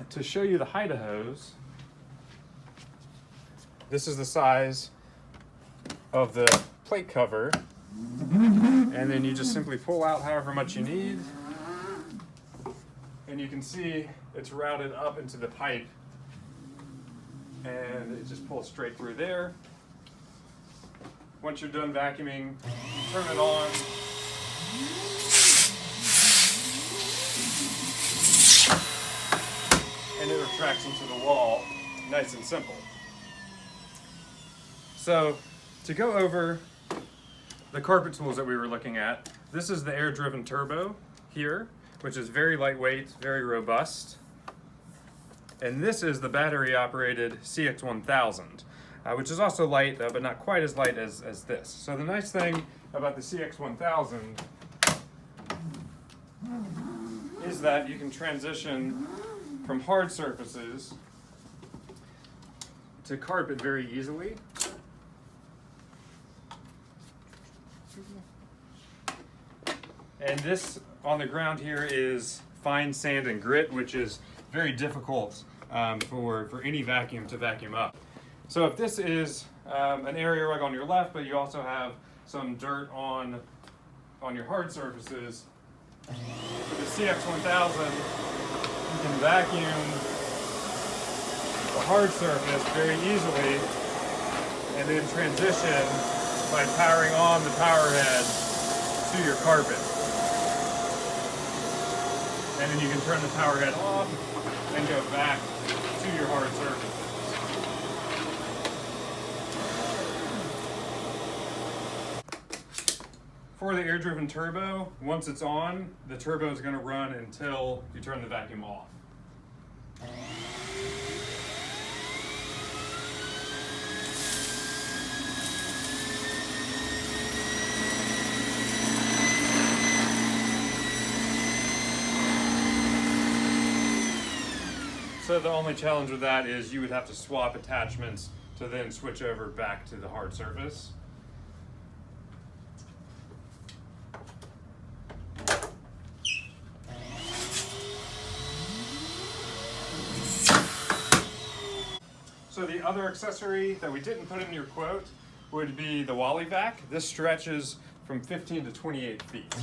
to show you the height of hose, this is the size of the plate cover, and then you just simply pull out however much you need, and you can see it's routed up into the pipe, and it just pulls straight through there. Once you're done vacuuming, you turn it on. And it retracts into the wall, nice and simple. So, to go over the carpet tools that we were looking at, this is the air-driven turbo here, which is very lightweight, very robust. And this is the battery-operated CX1000, which is also light, but not quite as light as this. So the nice thing about the CX1000 is that you can transition from hard surfaces to carpet very easily. And this on the ground here is fine sand and grit, which is very difficult for any vacuum to vacuum up. So if this is an area rug on your left, but you also have some dirt on your hard surfaces, with the CX1000, you can vacuum the hard surface very easily and then transition by powering on the power head to your carpet. And then you can turn the power head off and go back to your hard surfaces. For the air-driven turbo, once it's on, the turbo is going to run until you turn the vacuum off. So the only challenge with that is you would have to swap attachments to then switch over back to the hard surface. So the other accessory that we didn't put in your quote would be the WallyVac. This stretches from 15 to 28 feet.